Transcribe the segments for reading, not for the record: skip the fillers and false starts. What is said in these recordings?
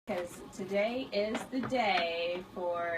Because today is the day for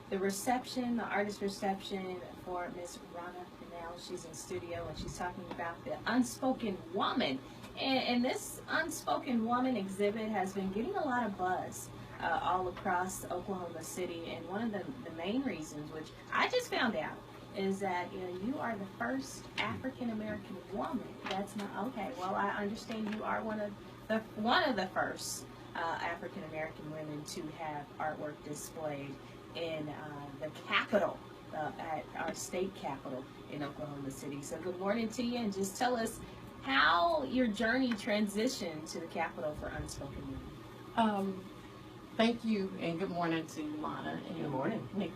the reception, the artist reception for Miss Ronna Pernell. She's in studio and she's talking about the Unspoken Woman. And this Unspoken Woman exhibit has been getting a lot of buzz all across Oklahoma City. And one of the main reasons, which I just found out, is that you are the first African American woman. That's not okay. Well, I understand you are one of the first African American women to have artwork displayed in the Capitol, at our state capitol in Oklahoma City. So good morning to you, and just tell us how your journey transitioned to the Capitol for Unspoken Women. Thank you, and good morning to Lana and Good morning. Nikki.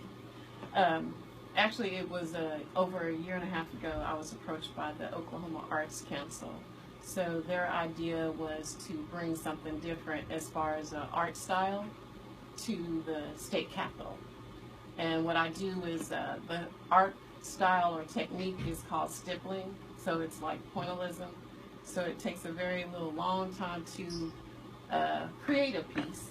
Actually, it was over a year and a half ago, I was approached by the Oklahoma Arts Council. So their idea was to bring something different as far as art style to the state capitol. And what I do is the art style or technique is called stippling. So it's like pointillism. So it takes a very long time to create a piece.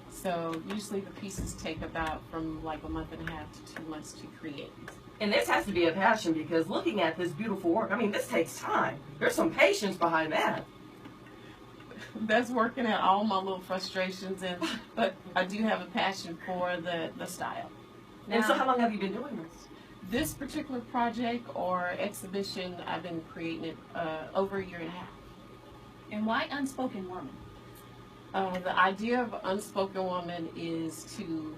So usually the pieces take about from like a month and a half to 2 months to create. And this has to be a passion, because looking at this beautiful work, I mean, this takes time. There's some patience behind that. That's working out all my little frustrations, but I do have a passion for the style. And so how long have you been doing this? This particular project or exhibition, I've been creating it over a year and a half. And why Unspoken Woman? The idea of Unspoken Woman is to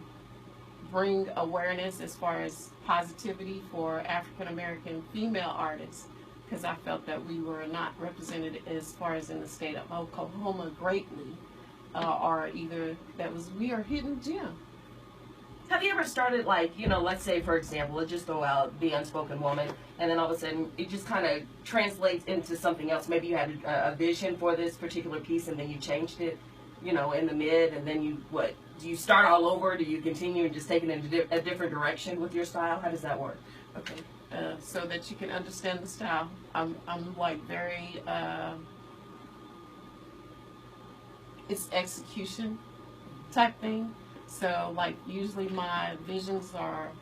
bring awareness as far as positivity for African American female artists, because I felt that we were not represented as far as in the state of Oklahoma greatly, or either we are hidden gem. Have you ever started, like, let's say, for example, let's just throw out the Unspoken Woman, and then all of a sudden it just kind of translates into something else. Maybe you had a vision for this particular piece and then you changed it, in the mid, and then do you start all over? Do you continue and just take it in a different direction with your style? How does that work? Okay, so that you can understand the style. I'm like very, it's execution type thing. So like usually my visions are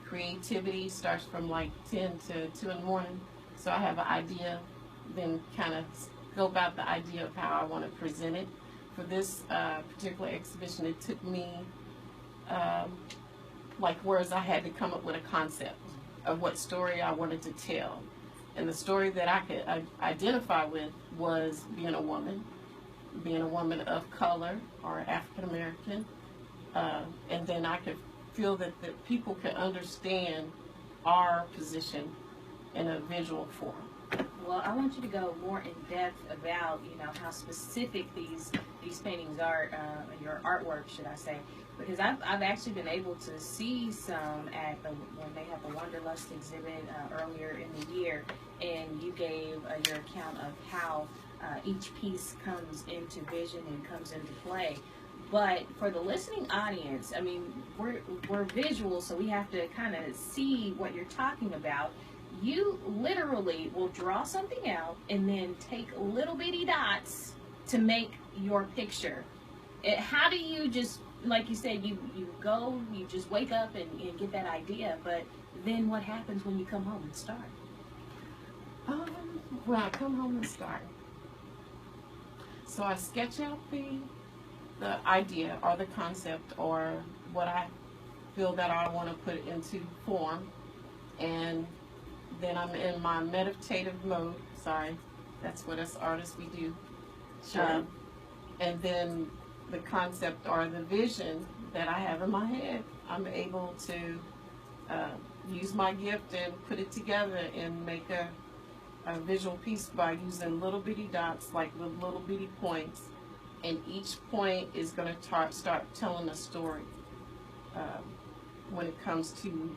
creativity starts from like 10 to 2 in the morning. So I have an idea, then kind of go about the idea of how I want to present it. For this particular exhibition, it took me whereas I had to come up with a concept of what story I wanted to tell. And the story that I could identify with was being a woman of color or African American. And then I could feel that the people could understand our position in a visual form. Well, I want you to go more in depth about, how specific these paintings are, your artwork, should I say? Because I've actually been able to see some when they had the Wanderlust exhibit earlier in the year, and you gave your account of how each piece comes into vision and comes into play. But for the listening audience, I mean, we're visual, so we have to kind of see what you're talking about. You literally will draw something out and then take little bitty dots to make your picture. How do you just, like you said, you just wake up and get that idea, but then what happens when you come home and start? When I come home and start, so I sketch out the idea or the concept or what I feel that I want to put into form, and then I'm in my meditative mode. Sorry, that's what us artists we do. Sure. And then the concept or the vision that I have in my head, I'm able to use my gift and put it together and make a visual piece by using little bitty dots, like little bitty points. And each point is going to start telling a story when it comes to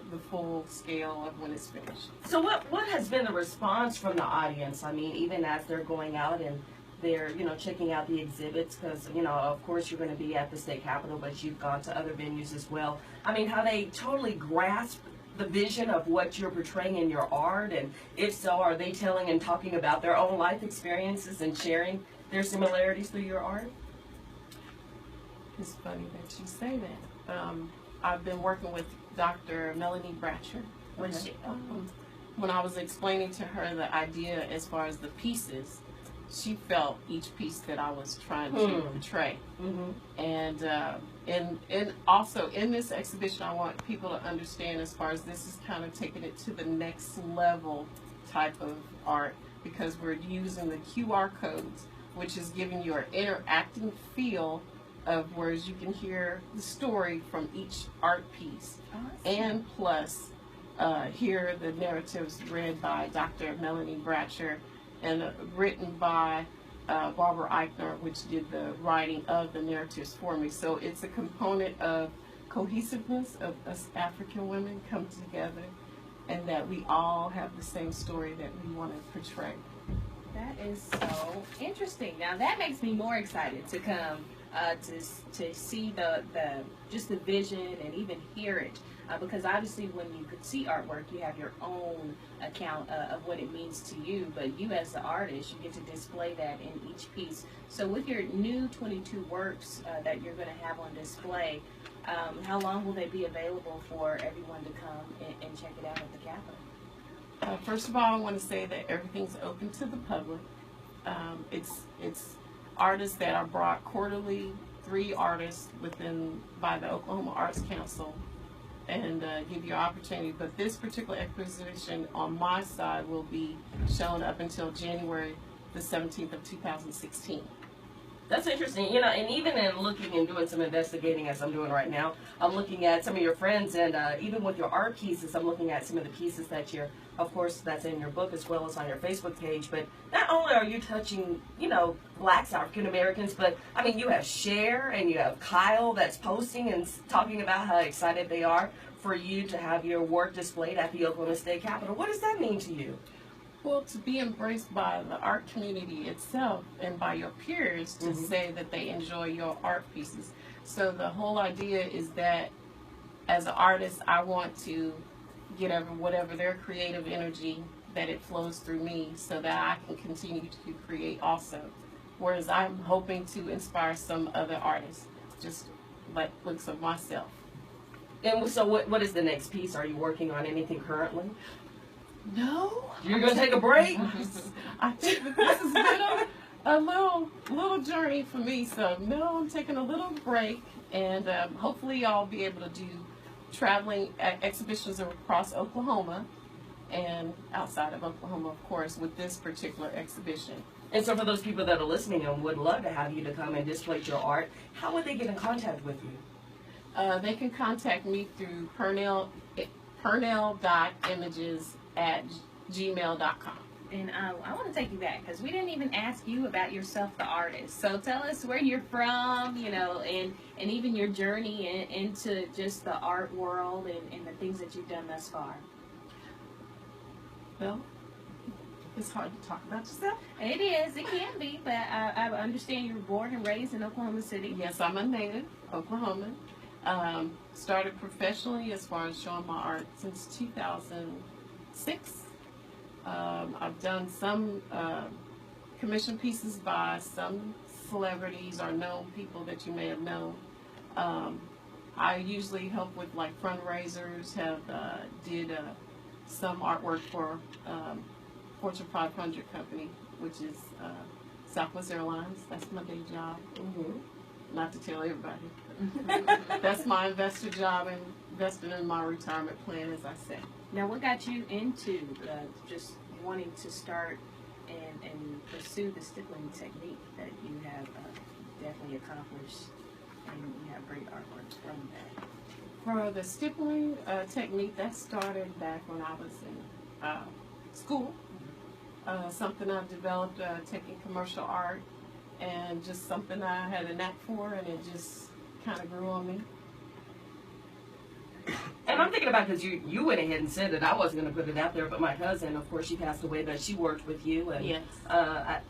the full scale of when it's finished. So what has been the response from the audience? I mean, even as they're going out and they're, checking out the exhibits, because, of course you're going to be at the state capitol, but you've gone to other venues as well. I mean, how they totally grasp the vision of what you're portraying in your art, and if so, are they telling and talking about their own life experiences and sharing their similarities through your art? It's funny that you say that. I've been working with Dr. Melanie Bratcher. When I was explaining to her the idea as far as the pieces, she felt each piece that I was trying to portray. And also in this exhibition, I want people to understand as far as this is kind of taking it to the next level type of art, because we're using the QR codes, which is giving you an interacting feel of whereas you can hear the story from each art piece. And plus hear the narratives read by Dr. Melanie Bratcher and written by Barbara Eichner, which did the writing of the narratives for me. So it's a component of cohesiveness of us African women come together, and that we all have the same story that we want to portray. That is so interesting. Now that makes me more excited to come to see the just the vision and even hear it, because obviously when you could see artwork, you have your own account of what it means to you, but you as the artist, you get to display that in each piece. So with your new 22 works that you're going to have on display, how long will they be available for everyone to come and check it out at the Capitol? First of all, I want to say that everything's open to the public. It's artists that are brought quarterly, 3 artists by the Oklahoma Arts Council, and give you an opportunity. But this particular exposition on my side will be shown up until January the 17th of 2016. That's interesting, and even in looking and doing some investigating as I'm doing right now, I'm looking at some of your friends, and even with your art pieces, I'm looking at some of the pieces that of course, that's in your book as well as on your Facebook page. But not only are you touching, blacks, African Americans, but I mean, you have Cher and you have Kyle that's posting and talking about how excited they are for you to have your work displayed at the Oklahoma State Capitol. What does that mean to you? Well, to be embraced by the art community itself and by your peers to say that they enjoy your art pieces. So the whole idea is that as an artist, I want to get whatever their creative energy, that it flows through me so that I can continue to create also. Whereas I'm hoping to inspire some other artists, just like looks of myself. And so what is the next piece? Are you working on anything currently? No. You're going to take a break? I think that this has been a little journey for me. So, no, I'm taking a little break. And hopefully I'll be able to do traveling exhibitions across Oklahoma and outside of Oklahoma, of course, with this particular exhibition. And so for those people that are listening and would love to have you to come and display your art, how would they get in contact with you? They can contact me through Pernell.images@gmail.com. And I want to take you back, because we didn't even ask you about yourself, the artist. So tell us where you're from, and even your journey into just the art world and the things that you've done thus far. Well, it's hard to talk about yourself. It is. It can be. But I understand you were born and raised in Oklahoma City. Yes, I'm a native Oklahoman. Started professionally as far as showing my art since 2006. I've done some commission pieces by some celebrities or known people that you may have known. I usually help with like fundraisers, did some artwork for Fortune 500 company, which is Southwest Airlines. That's my day job. Not to tell everybody. That's my investor job, and investing in my retirement plan, as I said. Now, what got you into just wanting to start and pursue the stippling technique that you have definitely accomplished, and you have great artwork from that? For the stippling technique, that started back when I was in school. Something I developed taking commercial art, and just something I had a knack for, and it just kind of grew on me. And I'm thinking about, because you went ahead and said that I wasn't going to put it out there, but my cousin, of course, she passed away, but she worked with you. And, yes.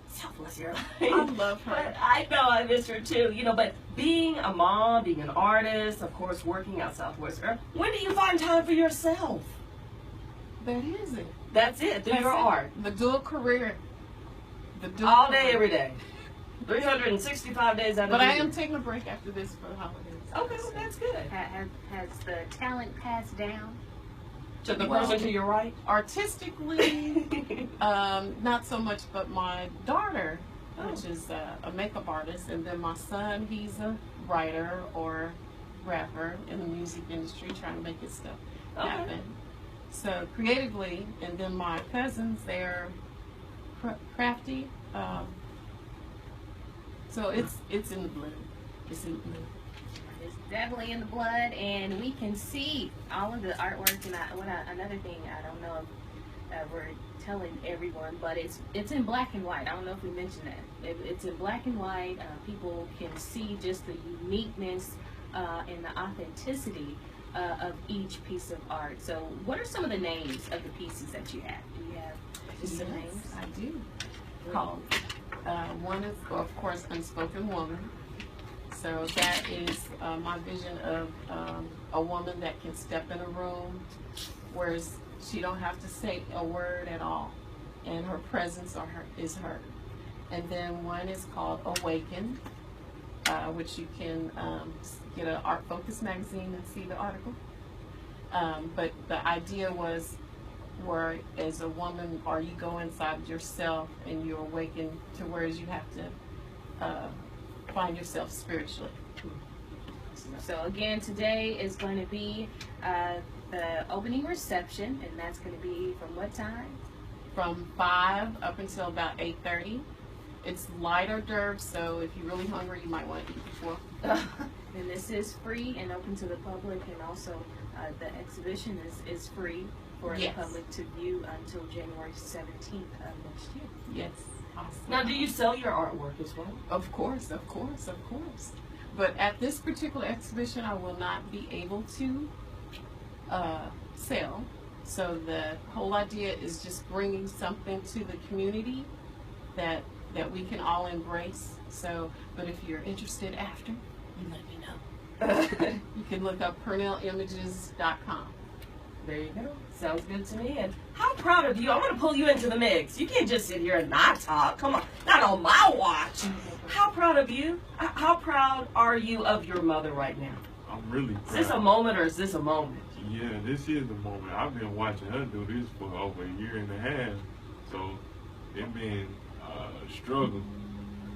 Southwest Airlines. I love her. But I know, I miss her too. But being a mom, being an artist, of course, working at Southwest Airlines, when do you find time for yourself? That is it. That's it, through your art. The dual career. All day, every day. 365 days out of But the I year. am taking a break after this for the holidays. Okay, well, that's good. Has the talent passed down? To the Well, person to your right? Artistically, not so much, but my daughter, which is a makeup artist, and then my son, he's a writer or rapper in the music industry, trying to make his stuff happen. So creatively, and then my cousins, they're crafty. So it's in the blood. It's in the blood. It's definitely in the blood, and we can see all of the artwork. And another thing, I don't know if we're telling everyone, but it's in black and white. I don't know if we mentioned that. It's in black and white. People can see just the uniqueness and the authenticity of each piece of art. So, what are some of the names of the pieces that you have? Do you have just some names? I do. Called one is, of course, Unspoken Woman. So that is my vision of a woman that can step in a room where she don't have to say a word at all, and her presence is heard. And then one is called Awaken, which you can get an Art Focus magazine and see the article. But the idea was, where as a woman, or you go inside yourself and you awaken to where you have to find yourself spiritually. So again, today is going to be the opening reception, and that's going to be from what time? From 5 up until about 8:30. It's light hors d'oeuvres, so if you're really hungry, you might want to eat before. And this is free and open to the public, and also the exhibition is free for Yes. the public to view until January 17th of next year. Yes. Awesome. Now, do you sell your artwork as well? Of course, of course, of course. But at this particular exhibition, I will not be able to sell. So the whole idea is just bringing something to the community that we can all embrace. So, but if you're interested after, you let me know. You can look up PernellImages.com. There you go. Sounds good to me. And how proud of you. I'm going to pull you into the mix. You can't just sit here and not talk. Come on. Not on my watch. How proud of you? How proud are you of your mother right now? I'm really proud. Is this a moment or is this a moment? Yeah, this is the moment. I've been watching her do this for over a year and a half. So it's been a struggle.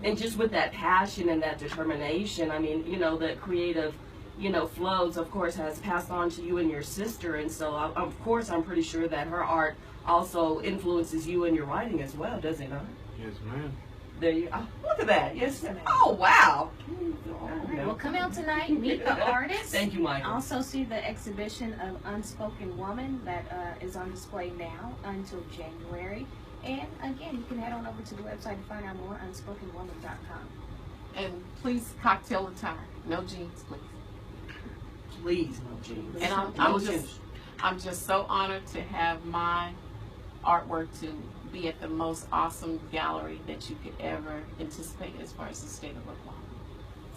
And just with that passion and that determination, I mean, you know, the creative, you know, flows, of course, has passed on to you and your sister. And so, of course, I'm pretty sure that her art also influences you in your writing as well, does it not? Yes, ma'am. There you go. Look at that. Yes. Oh, wow. All right, well, come out tonight, meet the artist. Thank you, Michael. Also see the exhibition of Unspoken Woman that is on display now until January. And again, you can head on over to the website to find out more, unspokenwoman.com. And please, cocktail attire. No jeans, please. Please, no jeans. And I'm just so honored to have my artwork to be at the most awesome gallery that you could ever anticipate as far as the state of Oklahoma.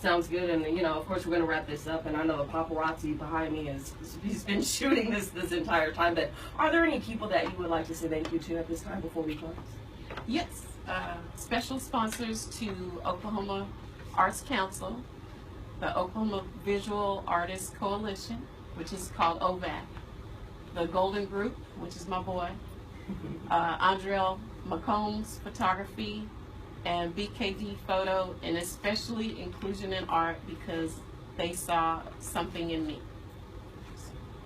Sounds good, and you know, of course, we're going to wrap this up. And I know the paparazzi behind me he's been shooting this entire time. But are there any people that you would like to say thank you to at this time before we close? Yes, special sponsors to Oklahoma Arts Council, the Oklahoma Visual Artists Coalition, which is called OVAC, the Golden Group, which is my boy, Andrell McCombs Photography, and BKD Photo, and especially Inclusion in Art, because they saw something in me.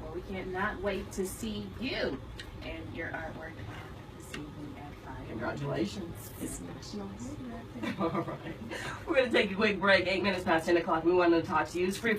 Well, we cannot wait to see you and your artwork this evening at 5. Congratulations. It's National Day. All right. We're going to take a quick break. 8 minutes past 10 o'clock. We wanted to talk to you. It's free.